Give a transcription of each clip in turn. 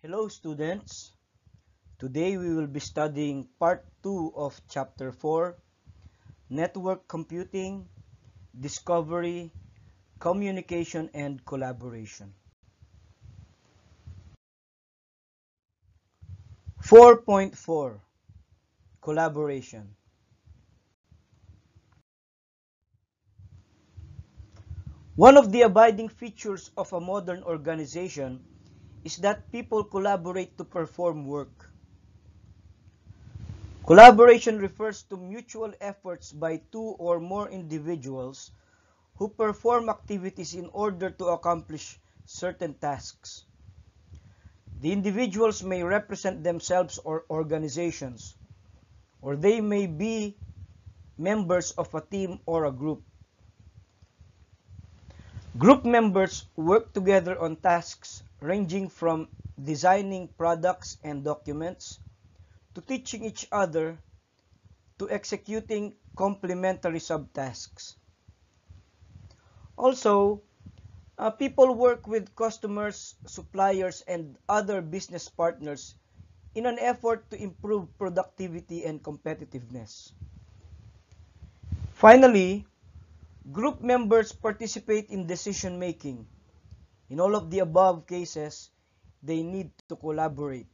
Hello students, today we will be studying part 2 of chapter 4, Network Computing, Discovery, Communication and Collaboration. 4.4 Collaboration. One of the abiding features of a modern organization is that people collaborate to perform work. Collaboration refers to mutual efforts by two or more individuals who perform activities in order to accomplish certain tasks. The individuals may represent themselves or organizations, or they may be members of a team or a group. Group members work together on tasks ranging from designing products and documents to teaching each other to executing complementary subtasks. Also, people work with customers, suppliers, and other business partners in an effort to improve productivity and competitiveness. Finally, group members participate in decision making. In all of the above cases, they need to collaborate.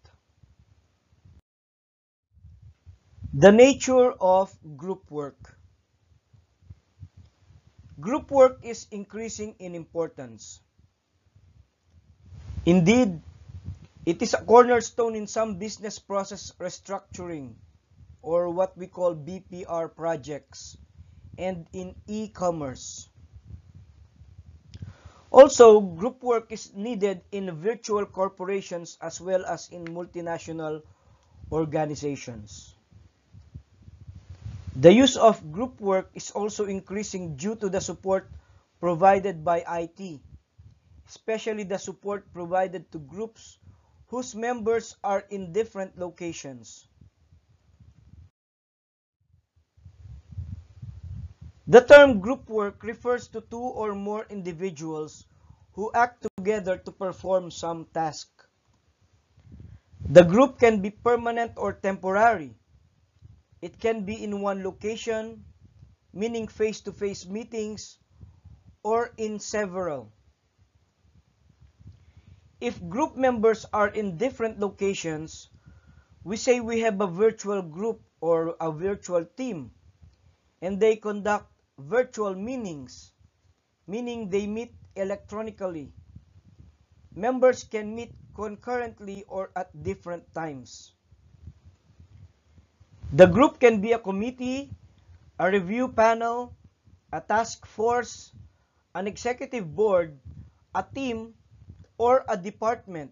The nature of group work. Group work is increasing in importance. Indeed, it is a cornerstone in some business process restructuring, or what we call BPR projects, and in e-commerce. Also, group work is needed in virtual corporations as well as in multinational organizations. The use of group work is also increasing due to the support provided by IT, especially the support provided to groups whose members are in different locations. The term group work refers to two or more individuals who act together to perform some task. The group can be permanent or temporary. It can be in one location, meaning face-to-face meetings, or in several. If group members are in different locations, we say we have a virtual group or a virtual team, and they conduct virtual meetings, meaning they meet electronically. Members can meet concurrently or at different times. The group can be a committee, a review panel, a task force, an executive board, a team, or a department.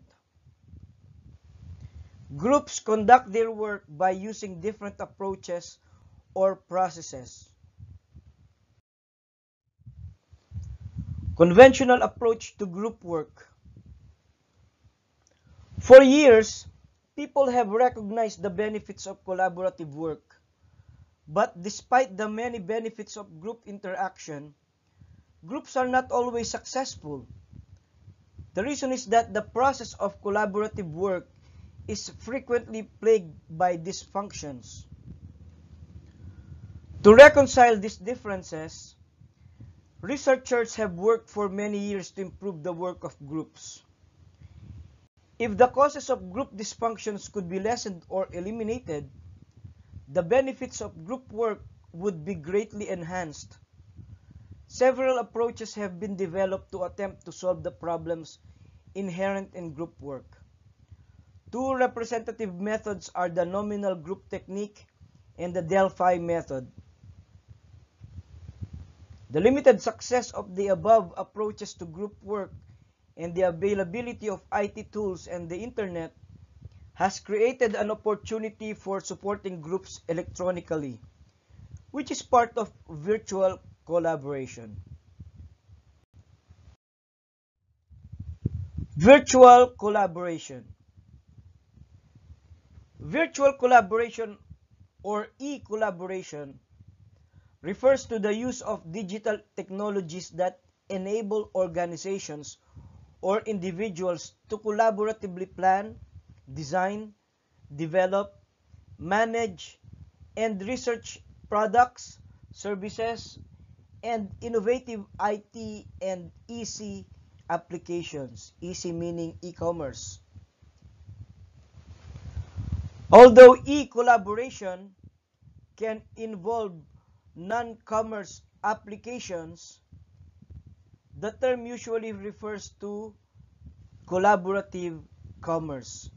Groups conduct their work by using different approaches or processes. Conventional approach to group work. For years, people have recognized the benefits of collaborative work. But despite the many benefits of group interaction, groups are not always successful. The reason is that the process of collaborative work is frequently plagued by dysfunctions. To reconcile these differences, researchers have worked for many years to improve the work of groups. If the causes of group dysfunctions could be lessened or eliminated, the benefits of group work would be greatly enhanced. Several approaches have been developed to attempt to solve the problems inherent in group work. Two representative methods are the nominal group technique and the Delphi method. The limited success of the above approaches to group work and the availability of IT tools and the internet has created an opportunity for supporting groups electronically, which is part of virtual collaboration. Virtual collaboration. Virtual collaboration or e-collaboration refers to the use of digital technologies that enable organizations or individuals to collaboratively plan, design, develop, manage, and research products, services, and innovative IT and EC applications. EC meaning e-commerce. Although e-collaboration can involve non-commerce applications, the term usually refers to collaborative commerce,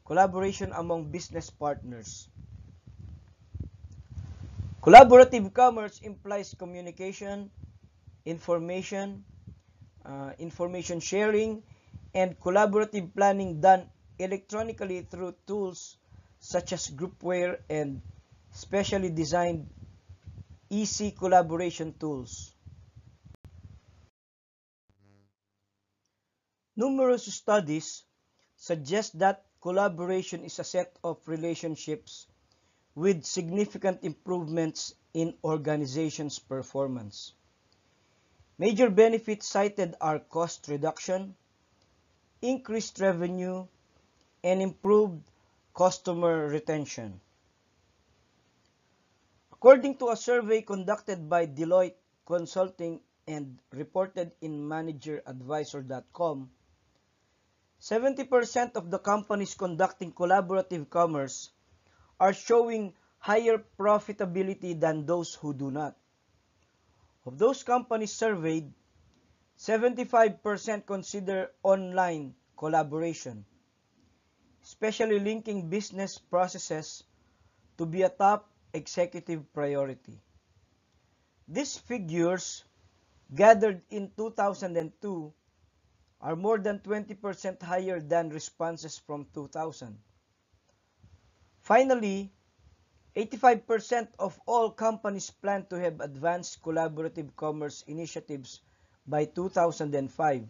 collaboration among business partners. Collaborative commerce implies communication, information, information sharing, and collaborative planning done electronically through tools such as groupware and specially designed EC collaboration tools. Numerous studies suggest that collaboration is a set of relationships with significant improvements in organizations' performance. Major benefits cited are cost reduction, increased revenue, and improved customer retention. According to a survey conducted by Deloitte Consulting and reported in manageradvisor.com, 70% of the companies conducting collaborative commerce are showing higher profitability than those who do not. Of those companies surveyed, 75% consider online collaboration, especially linking business processes, to be a top executive priority. These figures, gathered in 2002, are more than 20% higher than responses from 2000. Finally, 85% of all companies plan to have advanced collaborative commerce initiatives by 2005.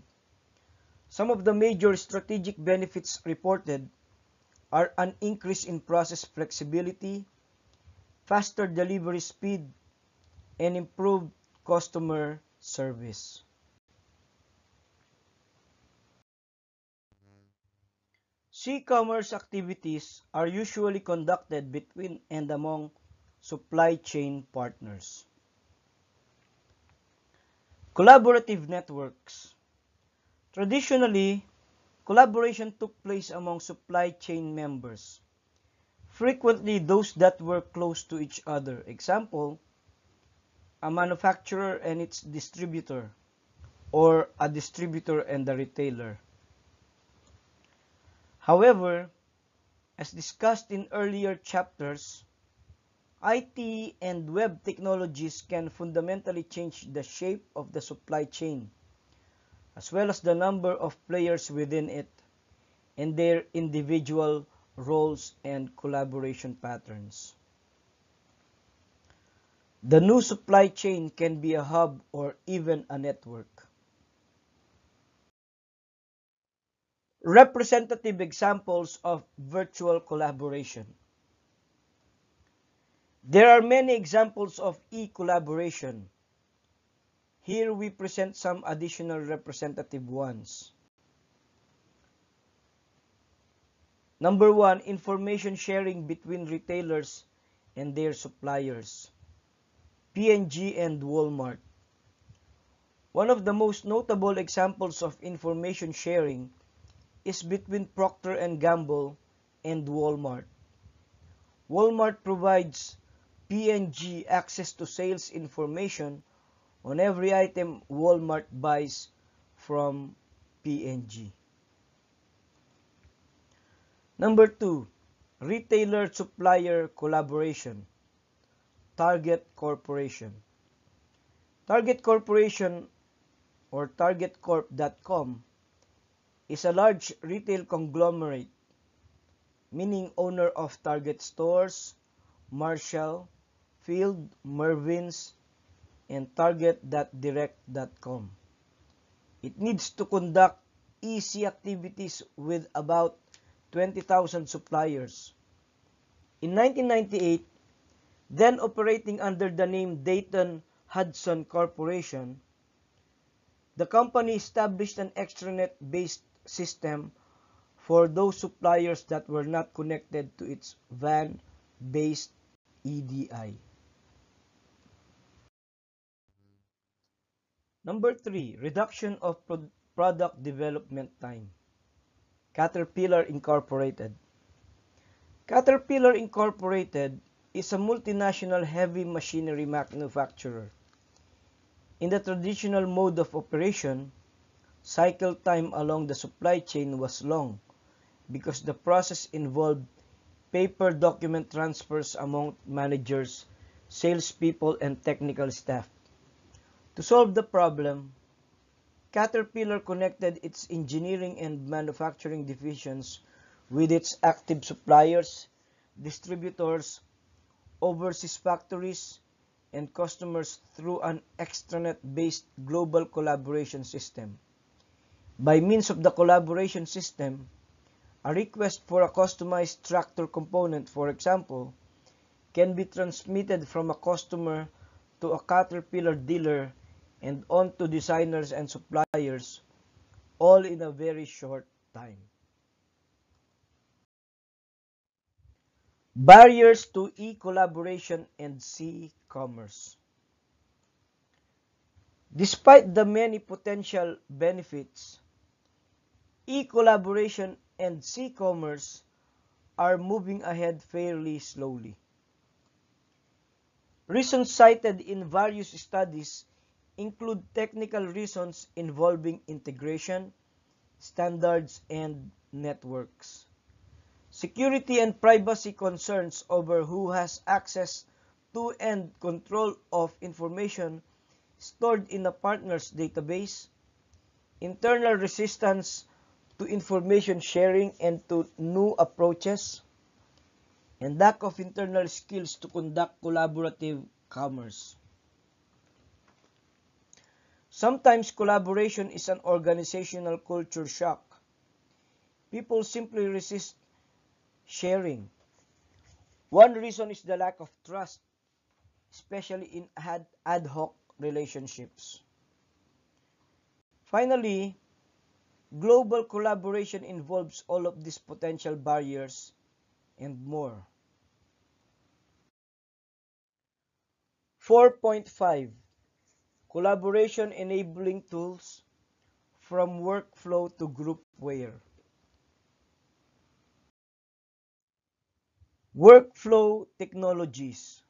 Some of the major strategic benefits reported are an increase in process flexibility, faster delivery speed, and improved customer service. C-commerce activities are usually conducted between and among supply chain partners. Collaborative networks. Traditionally, collaboration took place among supply chain members, frequently those that were close to each other. Example, a manufacturer and its distributor, or a distributor and a retailer. However, as discussed in earlier chapters, IT and web technologies can fundamentally change the shape of the supply chain, as well as the number of players within it, and their individual roles and collaboration patterns. The new supply chain can be a hub or even a network. Representative examples of virtual collaboration. There are many examples of e-collaboration. Here we present some additional representative ones. Number 1, information sharing between retailers and their suppliers. P&G and Walmart. One of the most notable examples of information sharing is between Procter & Gamble and Walmart. Walmart provides P&G access to sales information on every item Walmart buys from P&G. Number 2, retailer-supplier collaboration. Target Corporation. Target Corporation, or targetcorp.com, is a large retail conglomerate, meaning owner of Target stores, Marshall, Field, Mervyn's, and Target.direct.com. It needs to conduct EC activities with about 20,000 suppliers. In 1998, then operating under the name Dayton Hudson Corporation, The company established an extranet-based system for those suppliers that were not connected to its WAN-based EDI. Number 3, reduction of product development time. Caterpillar Incorporated. Caterpillar Incorporated is a multinational heavy machinery manufacturer. In the traditional mode of operation, cycle time along the supply chain was long because the process involved paper document transfers among managers, salespeople, and technical staff. To solve the problem, Caterpillar connected its engineering and manufacturing divisions with its active suppliers, distributors, overseas factories, and customers through an extranet-based global collaboration system. By means of the collaboration system, a request for a customized tractor component, for example, can be transmitted from a customer to a Caterpillar dealer and on to designers and suppliers, all in a very short time. Barriers to e-collaboration and C-commerce. Despite the many potential benefits, e-collaboration and C-commerce are moving ahead fairly slowly. Reasons cited in various studies include technical reasons involving integration, standards, and networks, security and privacy concerns over who has access to and control of information stored in a partner's database, internal resistance to information sharing and to new approaches, and lack of internal skills to conduct collaborative commerce. Sometimes collaboration is an organizational culture shock. People simply resist sharing. One reason is the lack of trust, especially in ad hoc relationships. Finally, global collaboration involves all of these potential barriers and more. 4.5 Collaboration enabling tools from workflow to groupware. Workflow technologies.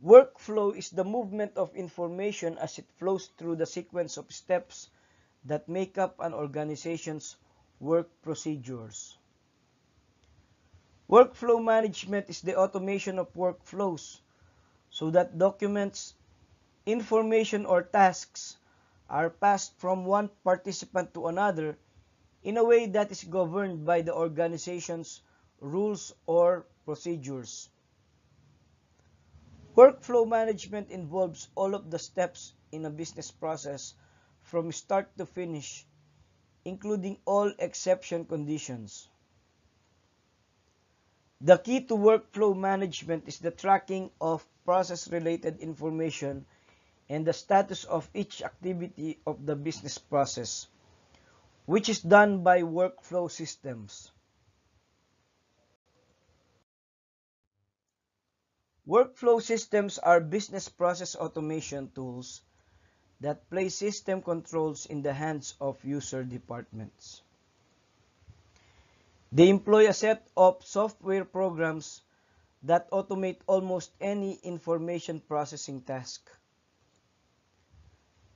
Workflow is the movement of information as it flows through the sequence of steps that make up an organization's work procedures. Workflow management is the automation of workflows so that documents, information, or tasks are passed from one participant to another in a way that is governed by the organization's rules or procedures. Workflow management involves all of the steps in a business process from start to finish, including all exception conditions. The key to workflow management is the tracking of process-related information and the status of each activity of the business process, which is done by workflow systems. Workflow systems are business process automation tools that place system controls in the hands of user departments. They employ a set of software programs that automate almost any information processing task.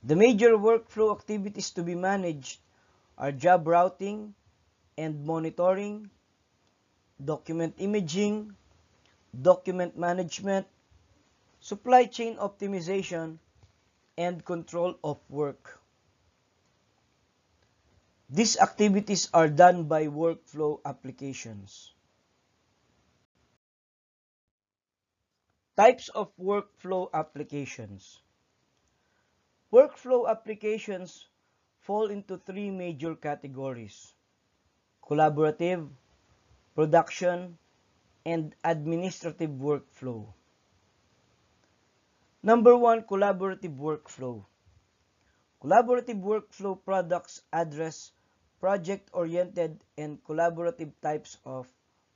The major workflow activities to be managed are job routing and monitoring, document imaging, document management, supply chain optimization, and control of work. These activities are done by workflow applications. Types of workflow applications. Workflow applications fall into three major categories: collaborative, production, and administrative workflow. Number 1, collaborative workflow. Collaborative workflow products address project-oriented and collaborative types of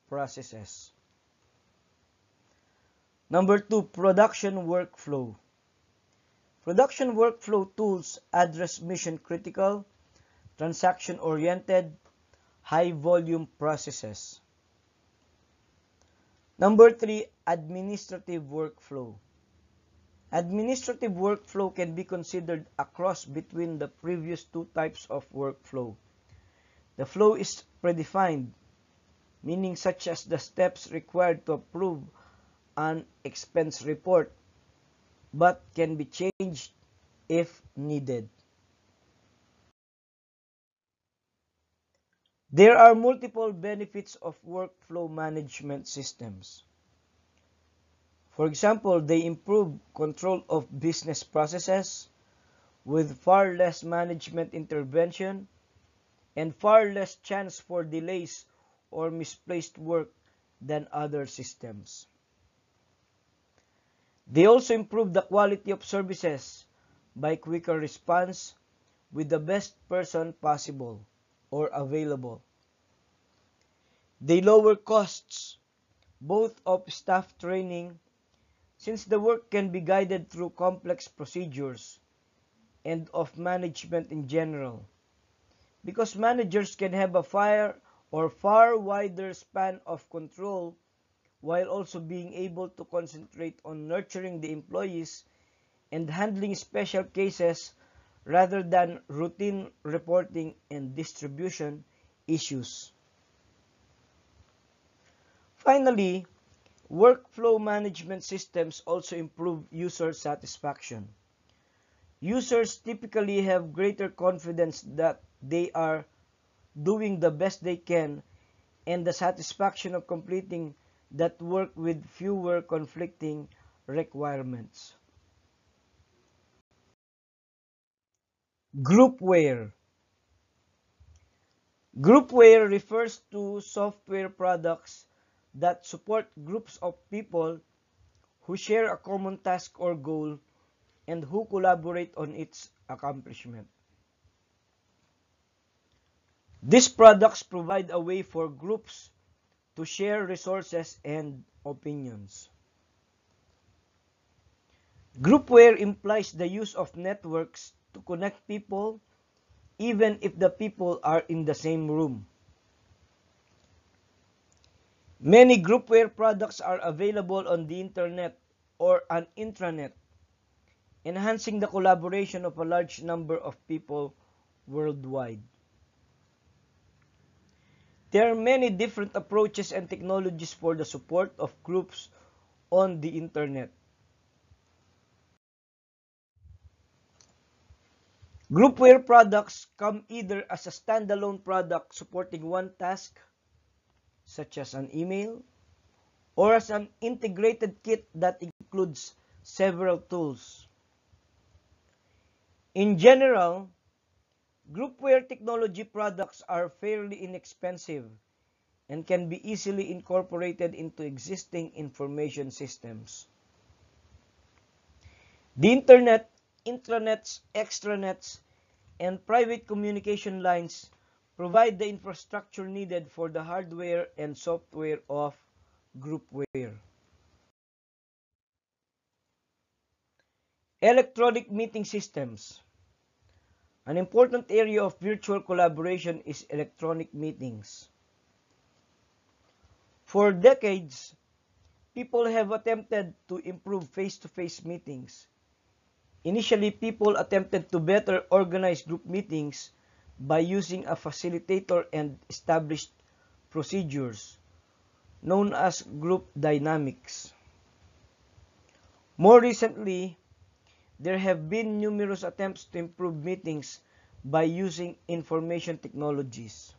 processes. Number 2, production workflow. Production workflow tools address mission-critical, transaction-oriented, high-volume processes. Number 3, administrative workflow. Administrative workflow can be considered a cross between the previous two types of workflow. The flow is predefined, meaning such as the steps required to approve an expense report, but can be changed if needed. There are multiple benefits of workflow management systems. For example, they improve control of business processes with far less management intervention and far less chance for delays or misplaced work than other systems. They also improve the quality of services by quicker response with the best person possible or available. They lower costs, both of staff training, since the work can be guided through complex procedures, and of management in general, because managers can have a far wider span of control while also being able to concentrate on nurturing the employees and handling special cases rather than routine reporting and distribution issues. Finally, workflow management systems also improve user satisfaction. Users typically have greater confidence that they are doing the best they can and the satisfaction of completing that work with fewer conflicting requirements. Groupware. Groupware refers to software products that support groups of people who share a common task or goal and who collaborate on its accomplishment. These products provide a way for groups to share resources and opinions. Groupware implies the use of networks to connect people even if the people are in the same room. Many groupware products are available on the internet or an intranet, enhancing the collaboration of a large number of people worldwide. There are many different approaches and technologies for the support of groups on the internet. Groupware products come either as a standalone product supporting one task, such as an email, or as an integrated kit that includes several tools. In general, groupware technology products are fairly inexpensive and can be easily incorporated into existing information systems. The internet, intranets, extranets, and private communication lines provide the infrastructure needed for the hardware and software of groupware. Electronic meeting systems. An important area of virtual collaboration is electronic meetings. For decades, people have attempted to improve face-to-face meetings. Initially, people attempted to better organize group meetings by using a facilitator and established procedures, known as group dynamics. More recently, there have been numerous attempts to improve meetings by using information technologies.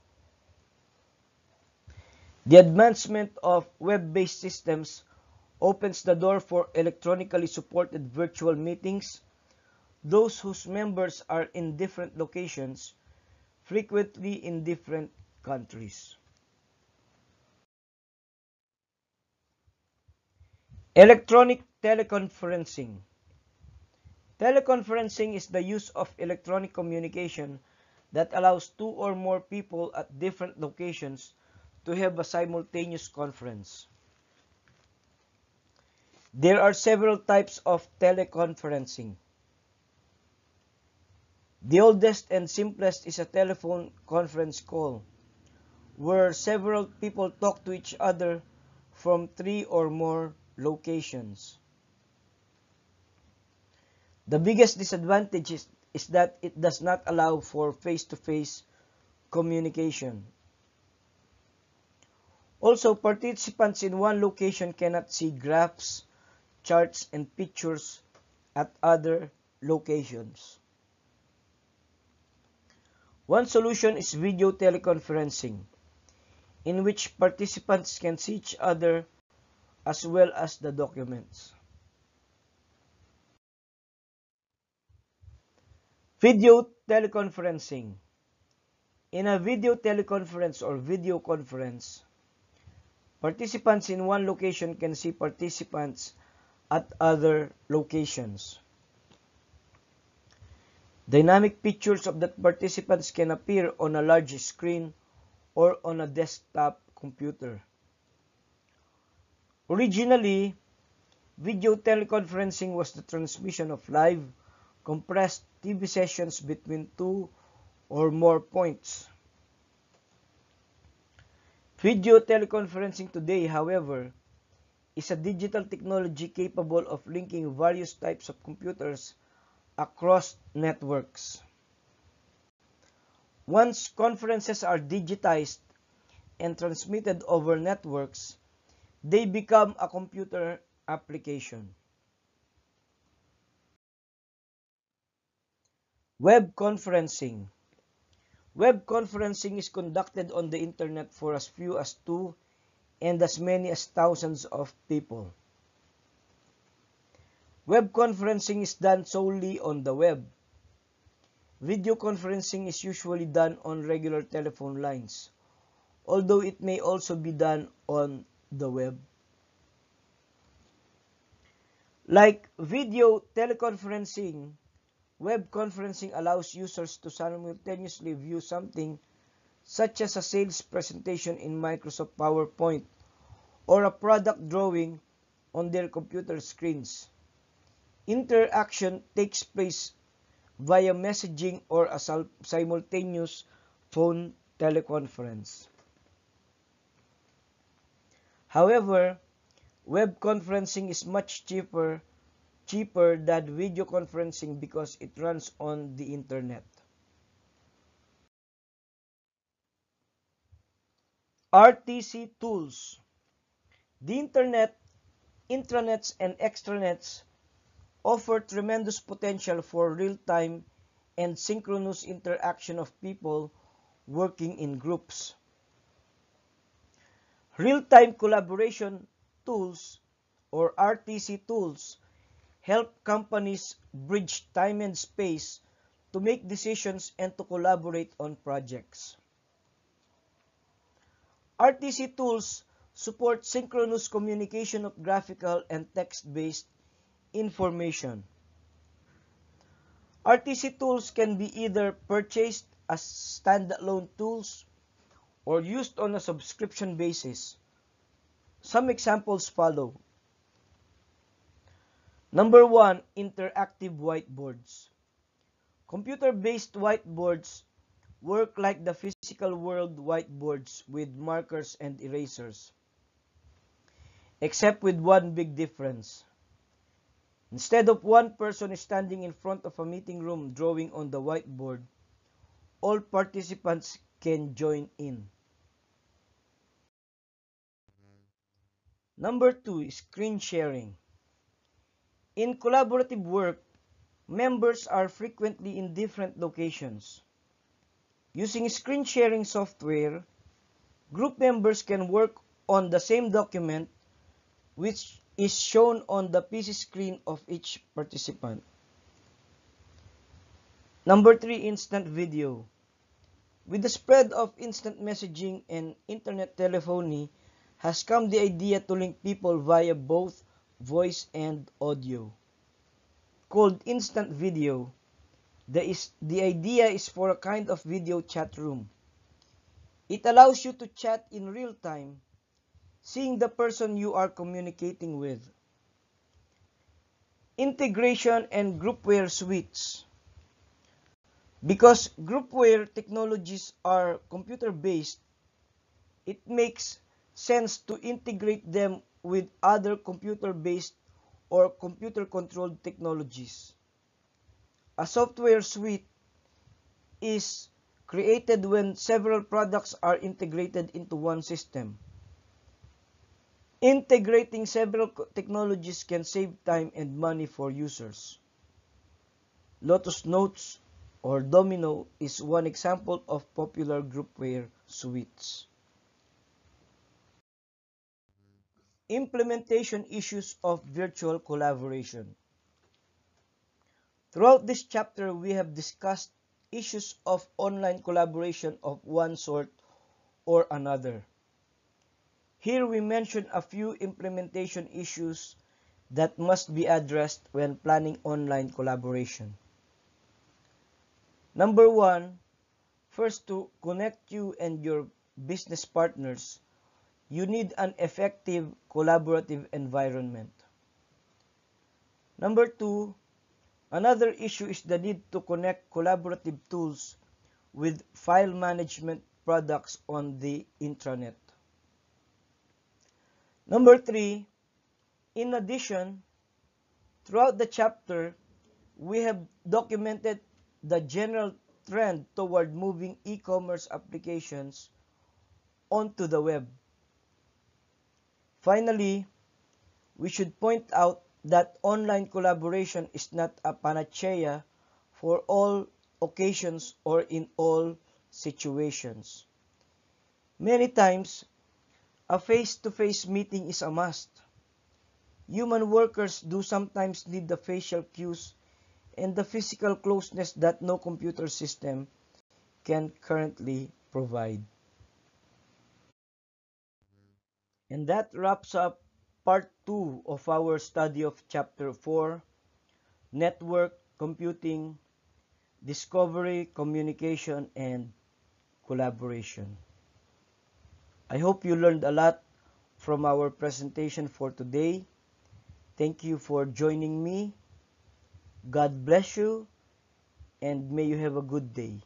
The advancement of web-based systems opens the door for electronically supported virtual meetings, those whose members are in different locations, frequently in different countries. Electronic teleconferencing. Teleconferencing is the use of electronic communication that allows two or more people at different locations to have a simultaneous conference. There are several types of teleconferencing. The oldest and simplest is a telephone conference call, where several people talk to each other from three or more locations. The biggest disadvantage is that it does not allow for face-to-face communication. Also, participants in one location cannot see graphs, charts, and pictures at other locations. One solution is video teleconferencing, in which participants can see each other as well as the documents. Video teleconferencing. In a video teleconference or video conference, participants in one location can see participants at other locations. Dynamic pictures of the participants can appear on a large screen or on a desktop computer. Originally, video teleconferencing was the transmission of live, compressed TV sessions between two or more points. Video teleconferencing today, however, is a digital technology capable of linking various types of computers across networks. Once conferences are digitized and transmitted over networks, they become a computer application. Web conferencing. Web conferencing is conducted on the internet for as few as 2 and as many as thousands of people. Web conferencing is done solely on the web. Video conferencing is usually done on regular telephone lines, although it may also be done on the web. Like video teleconferencing, web conferencing allows users to simultaneously view something such as a sales presentation in Microsoft PowerPoint or a product drawing on their computer screens. Interaction takes place via messaging or a simultaneous phone teleconference. However, web conferencing is much cheaper than video conferencing because it runs on the internet. RTC tools. The internet, intranets, and extranets offer tremendous potential for real-time and synchronous interaction of people working in groups. Real-time collaboration tools, or RTC tools, help companies bridge time and space to make decisions and to collaborate on projects. RTC tools support synchronous communication of graphical and text-based information. RTC tools can be either purchased as standalone tools or used on a subscription basis. Some examples follow. Number 1, interactive whiteboards. Computer-based whiteboards work like the physical world whiteboards with markers and erasers, except with one big difference. Instead of one person standing in front of a meeting room drawing on the whiteboard, all participants can join in. Number 2, screen sharing. In collaborative work, members are frequently in different locations. Using screen sharing software, group members can work on the same document which is shown on the PC screen of each participant. Number 3, instant video. With the spread of instant messaging and internet telephony has come the idea to link people via both voice and audio. called instant video. The idea is for a kind of video chat room. It allows you to chat in real time, seeing the person you are communicating with. Integration and groupware suites. Because groupware technologies are computer-based, it makes sense to integrate them with other computer-based or computer-controlled technologies. A software suite is created when several products are integrated into one system. Integrating several technologies can save time and money for users. Lotus Notes or Domino is one example of popular groupware suites. Implementation issues of virtual collaboration. Throughout this chapter, we have discussed issues of online collaboration of one sort or another. Here we mention a few implementation issues that must be addressed when planning online collaboration. Number one, first, to connect you and your business partners, you need an effective collaborative environment. Number two, another issue is the need to connect collaborative tools with file management products on the intranet. Number three, in addition, throughout the chapter, we have documented the general trend toward moving e-commerce applications onto the web. Finally, we should point out that online collaboration is not a panacea for all occasions or in all situations. Many times, a face-to-face meeting is a must. Human workers do sometimes need the facial cues and the physical closeness that no computer system can currently provide. And that wraps up part 2 of our study of chapter 4, Network Computing, Discovery, Communication, and Collaboration. I hope you learned a lot from our presentation for today. Thank you for joining me. God bless you, and may you have a good day.